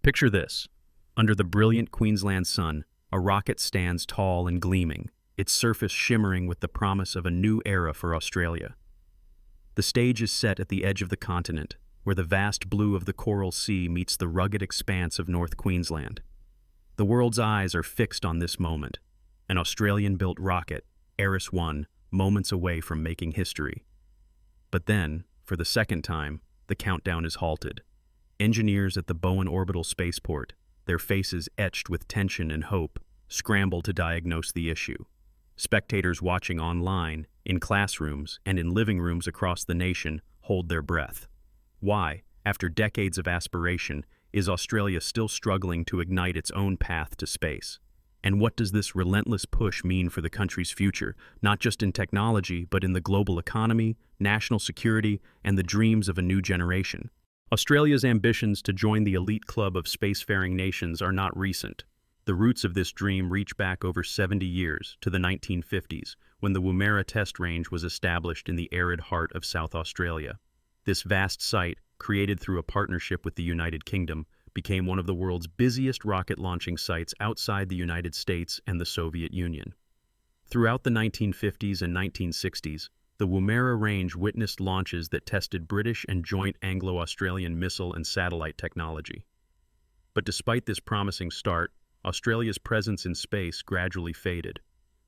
Picture this. Under the brilliant Queensland sun, a rocket stands tall and gleaming, its surface shimmering with the promise of a new era for Australia. The stage is set at the edge of the continent, where the vast blue of the Coral Sea meets the rugged expanse of North Queensland. The world's eyes are fixed on this moment, an Australian-built rocket, Ares-1, moments away from making history. But then, for the second time, the countdown is halted. Engineers at the Bowen Orbital Spaceport, their faces etched with tension and hope, scramble to diagnose the issue. Spectators watching online, in classrooms, and in living rooms across the nation hold their breath. Why, after decades of aspiration, is Australia still struggling to ignite its own path to space? And what does this relentless push mean for the country's future, not just in technology, but in the global economy, national security, and the dreams of a new generation? Australia's ambitions to join the elite club of spacefaring nations are not recent. The roots of this dream reach back over 70 years, to the 1950s, when the Woomera test range was established in the arid heart of South Australia. This vast site, created through a partnership with the United Kingdom, became one of the world's busiest rocket launching sites outside the United States and the Soviet Union. Throughout the 1950s and 1960s, the Woomera range witnessed launches that tested British and joint Anglo-Australian missile and satellite technology. But despite this promising start, Australia's presence in space gradually faded.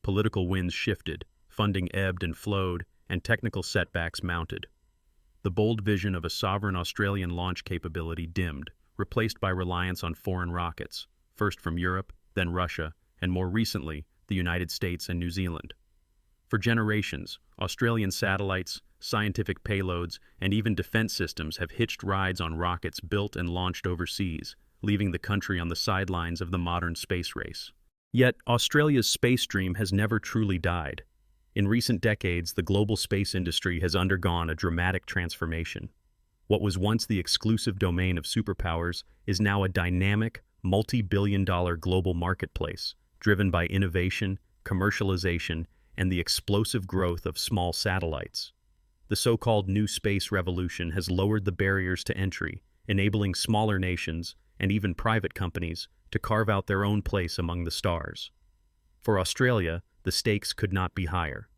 Political winds shifted, funding ebbed and flowed, and technical setbacks mounted. The bold vision of a sovereign Australian launch capability dimmed, replaced by reliance on foreign rockets, first from Europe, then Russia, and more recently, the United States and New Zealand. For generations, Australian satellites, scientific payloads, and even defense systems have hitched rides on rockets built and launched overseas, leaving the country on the sidelines of the modern space race. Yet, Australia's space dream has never truly died. In recent decades, the global space industry has undergone a dramatic transformation. What was once the exclusive domain of superpowers is now a dynamic, multi-billion-dollar global marketplace, driven by innovation, commercialization, and the explosive growth of small satellites. The so-called new space revolution has lowered the barriers to entry, enabling smaller nations, and even private companies, to carve out their own place among the stars. For Australia, the stakes could not be higher.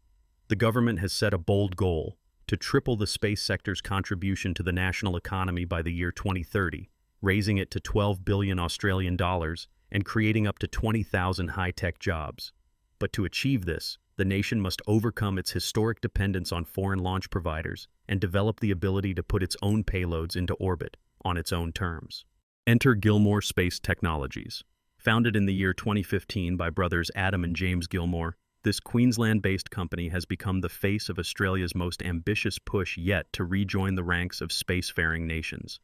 The government has set a bold goal to triple the space sector's contribution to the national economy by the year 2030, raising it to 12 billion Australian dollars and creating up to 20,000 high-tech jobs. But to achieve this, the nation must overcome its historic dependence on foreign launch providers and develop the ability to put its own payloads into orbit on its own terms. Enter Gilmour Space Technologies. Founded in the year 2015 by brothers Adam and James Gilmour, this Queensland-based company has become the face of Australia's most ambitious push yet to rejoin the ranks of spacefaring nations.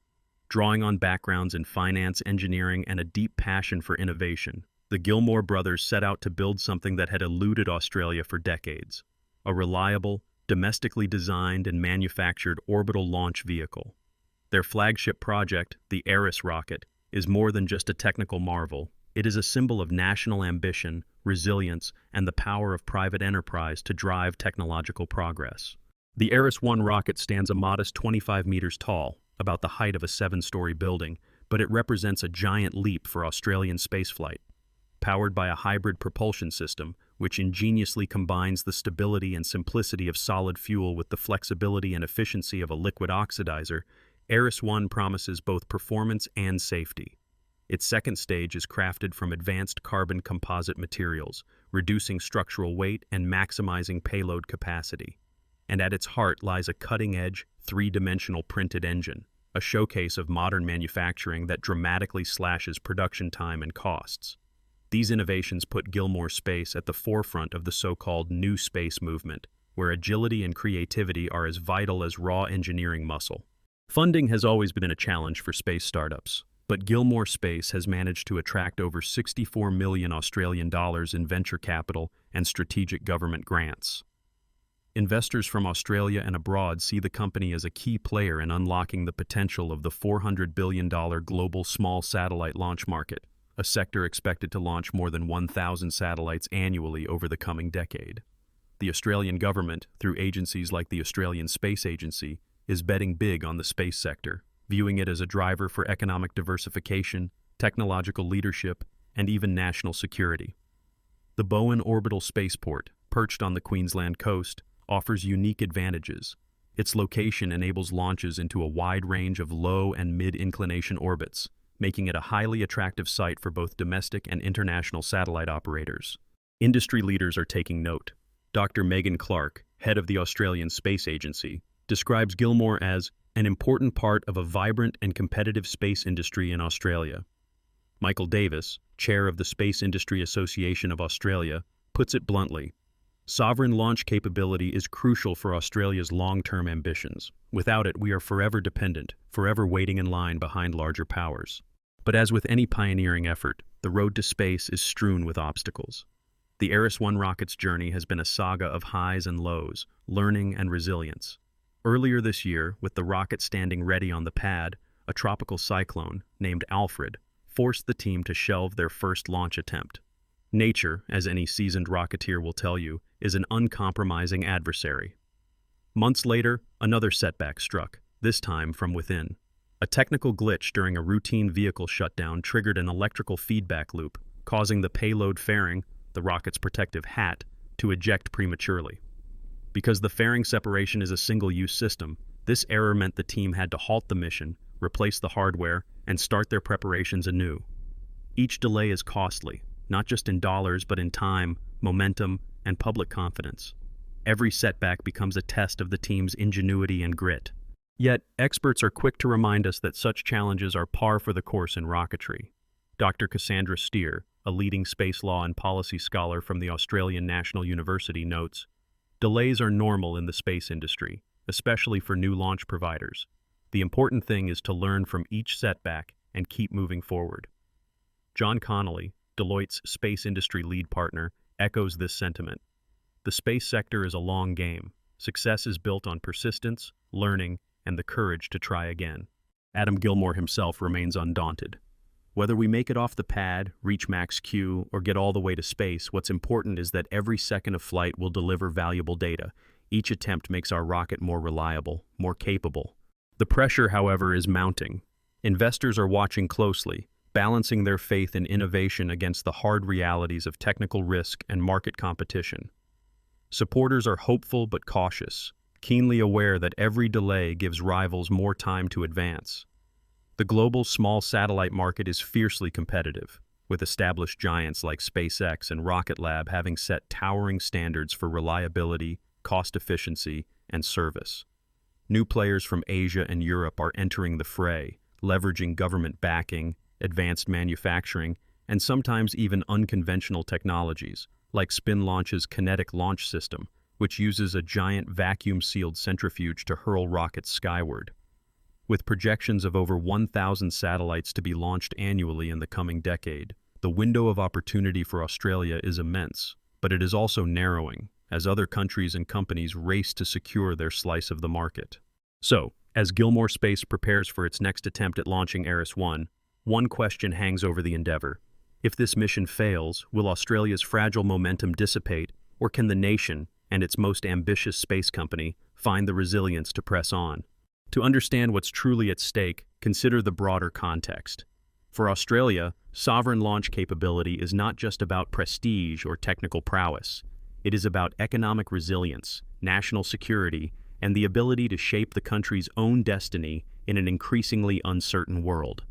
Drawing on backgrounds in finance, engineering, and a deep passion for innovation, the Gilmour brothers set out to build something that had eluded Australia for decades: a reliable, domestically designed and manufactured orbital launch vehicle. Their flagship project, the Ares rocket, is more than just a technical marvel. It is a symbol of national ambition, resilience, and the power of private enterprise to drive technological progress. The Ares-1 rocket stands a modest 25 meters tall, about the height of a 7-story building, but it represents a giant leap for Australian spaceflight. Powered by a hybrid propulsion system, which ingeniously combines the stability and simplicity of solid fuel with the flexibility and efficiency of a liquid oxidizer, Ares-1 promises both performance and safety. Its second stage is crafted from advanced carbon composite materials, reducing structural weight and maximizing payload capacity. And at its heart lies a cutting-edge, 3-dimensional printed engine, a showcase of modern manufacturing that dramatically slashes production time and costs. These innovations put Gilmour Space at the forefront of the so-called new space movement, where agility and creativity are as vital as raw engineering muscle. Funding has always been a challenge for space startups, but Gilmour Space has managed to attract over 64 million Australian dollars in venture capital and strategic government grants. Investors from Australia and abroad see the company as a key player in unlocking the potential of the $400 billion global small satellite launch market, a sector expected to launch more than 1,000 satellites annually over the coming decade. The Australian government, through agencies like the Australian Space Agency, is betting big on the space sector, viewing it as a driver for economic diversification, technological leadership, and even national security. The Bowen Orbital Spaceport, perched on the Queensland coast, offers unique advantages. Its location enables launches into a wide range of low and mid-inclination orbits, making it a highly attractive site for both domestic and international satellite operators. Industry leaders are taking note. Dr. Megan Clark, head of the Australian Space Agency, describes Gilmour as an important part of a vibrant and competitive space industry in Australia. Michael Davis, chair of the Space Industry Association of Australia, puts it bluntly: sovereign launch capability is crucial for Australia's long-term ambitions. Without it, we are forever dependent, forever waiting in line behind larger powers. But as with any pioneering effort, the road to space is strewn with obstacles. The Ares-1 rocket's journey has been a saga of highs and lows, learning and resilience. Earlier this year, with the rocket standing ready on the pad, a tropical cyclone, named Alfred, forced the team to shelve their first launch attempt. Nature, as any seasoned rocketeer will tell you, is an uncompromising adversary. Months later, another setback struck, this time from within. A technical glitch during a routine vehicle shutdown triggered an electrical feedback loop, causing the payload fairing, the rocket's protective hat, to eject prematurely. Because the fairing separation is a single-use system, this error meant the team had to halt the mission, replace the hardware, and start their preparations anew. Each delay is costly, not just in dollars but in time, momentum, and public confidence. Every setback becomes a test of the team's ingenuity and grit. Yet, experts are quick to remind us that such challenges are par for the course in rocketry. Dr. Cassandra Steer, a leading space law and policy scholar from the Australian National University, notes, "Delays are normal in the space industry, especially for new launch providers. The important thing is to learn from each setback and keep moving forward." John Connolly, Deloitte's space industry lead partner, echoes this sentiment. The space sector is a long game. Success is built on persistence, learning, and the courage to try again. Adam Gilmour himself remains undaunted. Whether we make it off the pad, reach max Q, or get all the way to space, what's important is that every second of flight will deliver valuable data. Each attempt makes our rocket more reliable, more capable. The pressure, however, is mounting. Investors are watching closely, balancing their faith in innovation against the hard realities of technical risk and market competition. Supporters are hopeful but cautious, keenly aware that every delay gives rivals more time to advance. The global small satellite market is fiercely competitive, with established giants like SpaceX and Rocket Lab having set towering standards for reliability, cost efficiency, and service. New players from Asia and Europe are entering the fray, leveraging government backing, advanced manufacturing, and sometimes even unconventional technologies, like Spin Launch's kinetic launch system, which uses a giant vacuum-sealed centrifuge to hurl rockets skyward. With projections of over 1,000 satellites to be launched annually in the coming decade, the window of opportunity for Australia is immense, but it is also narrowing, as other countries and companies race to secure their slice of the market. So, as Gilmour Space prepares for its next attempt at launching Ares-1, one question hangs over the endeavor. If this mission fails, will Australia's fragile momentum dissipate, or can the nation, and its most ambitious space company, find the resilience to press on? To understand what's truly at stake, consider the broader context. For Australia, sovereign launch capability is not just about prestige or technical prowess. It is about economic resilience, national security, and the ability to shape the country's own destiny in an increasingly uncertain world.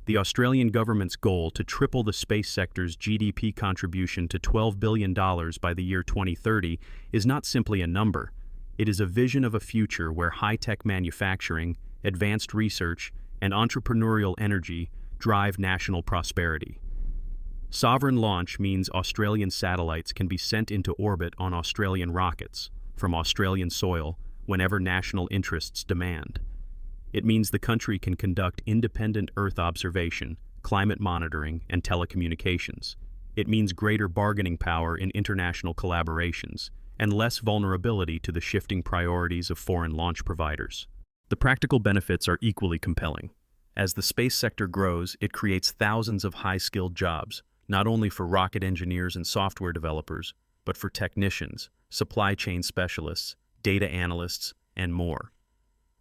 The Australian government's goal to triple the space sector's GDP contribution to $12 billion by the year 2030 is not simply a number. It is a vision of a future where high-tech manufacturing, advanced research, and entrepreneurial energy drive national prosperity. Sovereign launch means Australian satellites can be sent into orbit on Australian rockets, from Australian soil, whenever national interests demand. It means the country can conduct independent Earth observation, climate monitoring, and telecommunications. It means greater bargaining power in international collaborations, and less vulnerability to the shifting priorities of foreign launch providers. The practical benefits are equally compelling. As the space sector grows, it creates thousands of high-skilled jobs, not only for rocket engineers and software developers, but for technicians, supply chain specialists, data analysts, and more.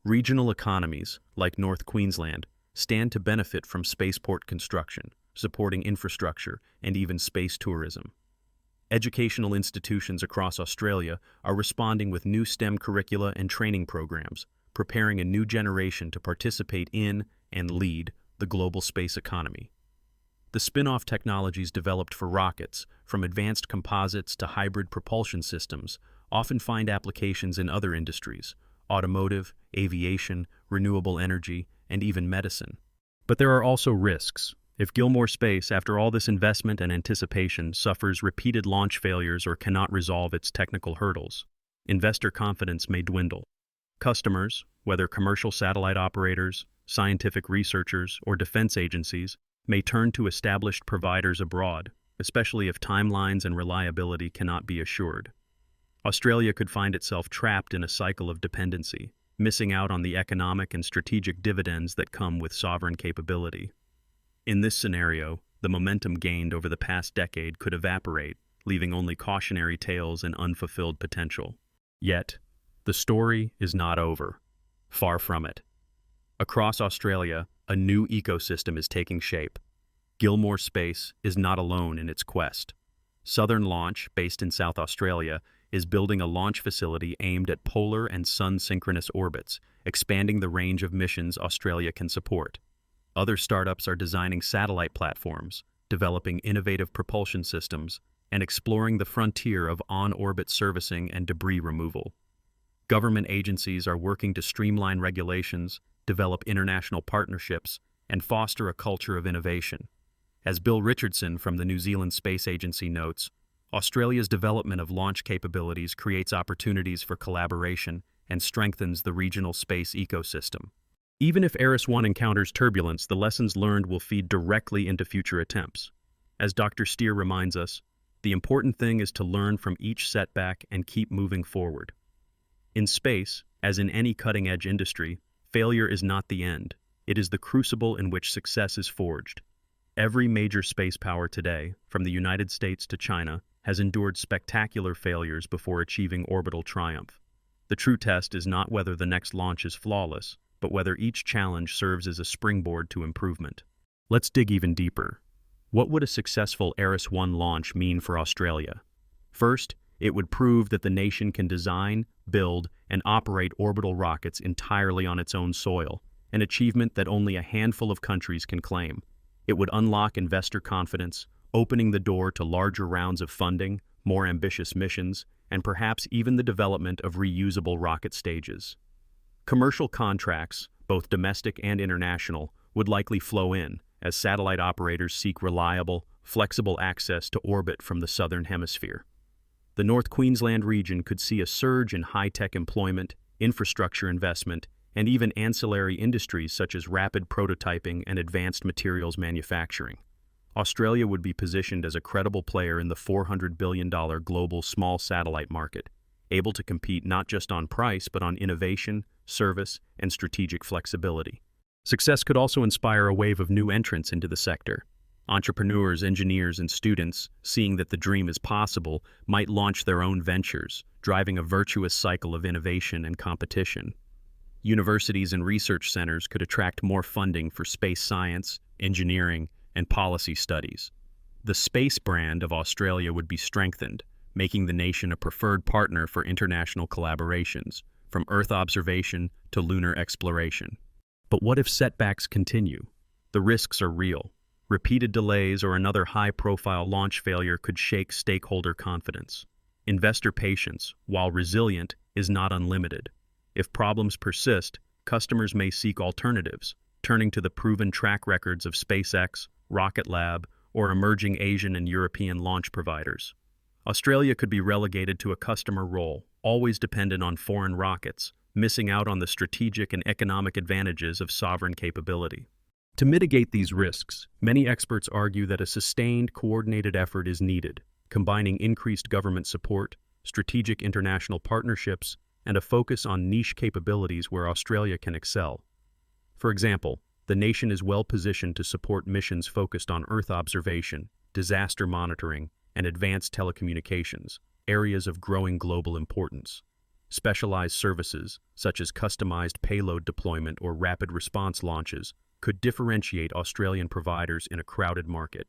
Regional economies, like North Queensland, stand to benefit from spaceport construction, supporting infrastructure, and even space tourism. Educational institutions across Australia are responding with new STEM curricula and training programs, preparing a new generation to participate in and lead the global space economy. The spin-off technologies developed for rockets, from advanced composites to hybrid propulsion systems, often find applications in other industries: automotive, aviation, renewable energy, and even medicine. But there are also risks. If Gilmour Space, after all this investment and anticipation, suffers repeated launch failures or cannot resolve its technical hurdles, investor confidence may dwindle. Customers, whether commercial satellite operators, scientific researchers, or defense agencies, may turn to established providers abroad, especially if timelines and reliability cannot be assured. Australia could find itself trapped in a cycle of dependency, missing out on the economic and strategic dividends that come with sovereign capability. In this scenario, the momentum gained over the past decade could evaporate, leaving only cautionary tales and unfulfilled potential. Yet, the story is not over. Far from it. Across Australia, a new ecosystem is taking shape. Gilmour Space is not alone in its quest. Southern Launch, based in South Australia, is building a launch facility aimed at polar and sun-synchronous orbits, expanding the range of missions Australia can support. Other startups are designing satellite platforms, developing innovative propulsion systems, and exploring the frontier of on-orbit servicing and debris removal. Government agencies are working to streamline regulations, develop international partnerships, and foster a culture of innovation. As Bill Richardson from the New Zealand Space Agency notes, Australia's development of launch capabilities creates opportunities for collaboration and strengthens the regional space ecosystem. Even if Eris-1 encounters turbulence, the lessons learned will feed directly into future attempts. As Dr. Steer reminds us, the important thing is to learn from each setback and keep moving forward. In space, as in any cutting-edge industry, failure is not the end. It is the crucible in which success is forged. Every major space power today, from the United States to China, has endured spectacular failures before achieving orbital triumph. The true test is not whether the next launch is flawless, but whether each challenge serves as a springboard to improvement. Let's dig even deeper. What would a successful Eris-1 launch mean for Australia? First, it would prove that the nation can design, build, and operate orbital rockets entirely on its own soil, an achievement that only a handful of countries can claim. It would unlock investor confidence, opening the door to larger rounds of funding, more ambitious missions, and perhaps even the development of reusable rocket stages. Commercial contracts, both domestic and international, would likely flow in as satellite operators seek reliable, flexible access to orbit from the southern hemisphere. The North Queensland region could see a surge in high-tech employment, infrastructure investment, and even ancillary industries such as rapid prototyping and advanced materials manufacturing. Australia would be positioned as a credible player in the $400 billion global small satellite market, able to compete not just on price but on innovation, service, and strategic flexibility. Success could also inspire a wave of new entrants into the sector. Entrepreneurs, engineers, and students, seeing that the dream is possible, might launch their own ventures, driving a virtuous cycle of innovation and competition. Universities and research centers could attract more funding for space science, engineering, and policy studies. The space brand of Australia would be strengthened, making the nation a preferred partner for international collaborations, from Earth observation to lunar exploration. But what if setbacks continue? The risks are real. Repeated delays or another high-profile launch failure could shake stakeholder confidence. Investor patience, while resilient, is not unlimited. If problems persist, customers may seek alternatives, turning to the proven track records of SpaceX, Rocket Lab, or emerging Asian and European launch providers. Australia could be relegated to a customer role, always dependent on foreign rockets, missing out on the strategic and economic advantages of sovereign capability. To mitigate these risks, many experts argue that a sustained, coordinated effort is needed, combining increased government support, strategic international partnerships, and a focus on niche capabilities where Australia can excel. For example, the nation is well positioned to support missions focused on Earth observation, disaster monitoring, and advanced telecommunications, areas of growing global importance. Specialized services, such as customized payload deployment or rapid response launches, could differentiate Australian providers in a crowded market,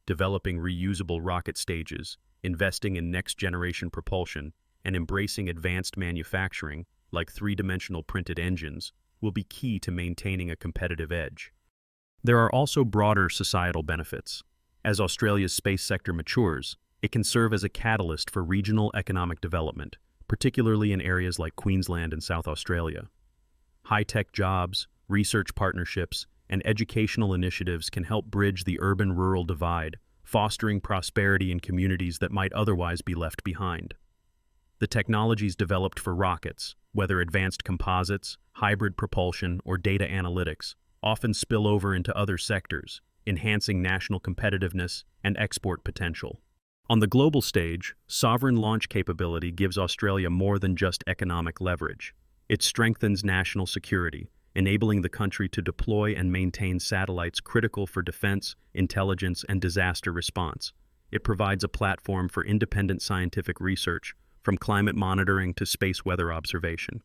developing reusable rocket stages, investing in next-generation propulsion, and embracing advanced manufacturing, like three-dimensional printed engines, will be key to maintaining a competitive edge. There are also broader societal benefits. As Australia's space sector matures, it can serve as a catalyst for regional economic development, particularly in areas like Queensland and South Australia. High-tech jobs, research partnerships, and educational initiatives can help bridge the urban-rural divide, fostering prosperity in communities that might otherwise be left behind. The technologies developed for rockets, whether advanced composites, hybrid propulsion, or data analytics, often spill over into other sectors, enhancing national competitiveness and export potential. On the global stage, sovereign launch capability gives Australia more than just economic leverage. It strengthens national security, enabling the country to deploy and maintain satellites critical for defense, intelligence, and disaster response. It provides a platform for independent scientific research, from climate monitoring to space weather observation.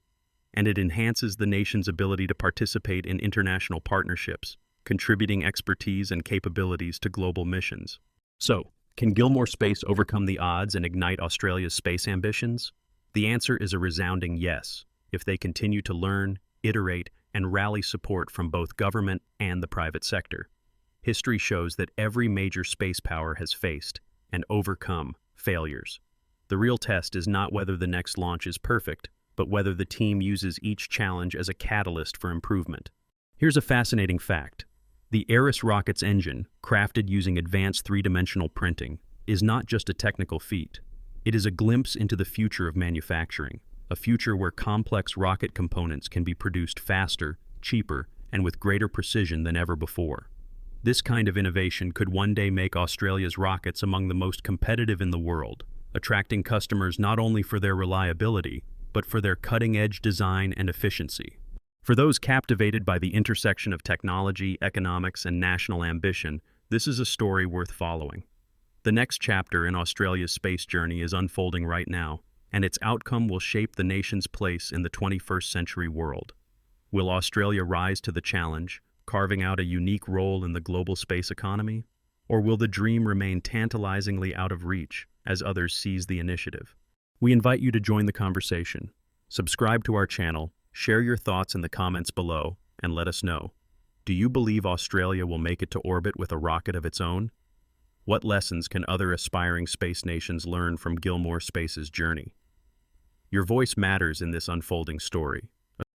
And it enhances the nation's ability to participate in international partnerships, contributing expertise and capabilities to global missions. So, can Gilmour Space overcome the odds and ignite Australia's space ambitions? The answer is a resounding yes, if they continue to learn, iterate, and rally support from both government and the private sector. History shows that every major space power has faced and overcome failures. The real test is not whether the next launch is perfect, but whether the team uses each challenge as a catalyst for improvement. Here's a fascinating fact. The Ares rocket's engine, crafted using advanced three-dimensional printing, is not just a technical feat. It is a glimpse into the future of manufacturing, a future where complex rocket components can be produced faster, cheaper, and with greater precision than ever before. This kind of innovation could one day make Australia's rockets among the most competitive in the world, attracting customers not only for their reliability, but for their cutting-edge design and efficiency. For those captivated by the intersection of technology, economics, and national ambition, this is a story worth following. The next chapter in Australia's space journey is unfolding right now, and its outcome will shape the nation's place in the 21st century world. Will Australia rise to the challenge, carving out a unique role in the global space economy? Or will the dream remain tantalizingly out of reach as others seize the initiative? We invite you to join the conversation. Subscribe to our channel, share your thoughts in the comments below, and let us know. Do you believe Australia will make it to orbit with a rocket of its own? What lessons can other aspiring space nations learn from Gilmour Space's journey? Your voice matters in this unfolding story.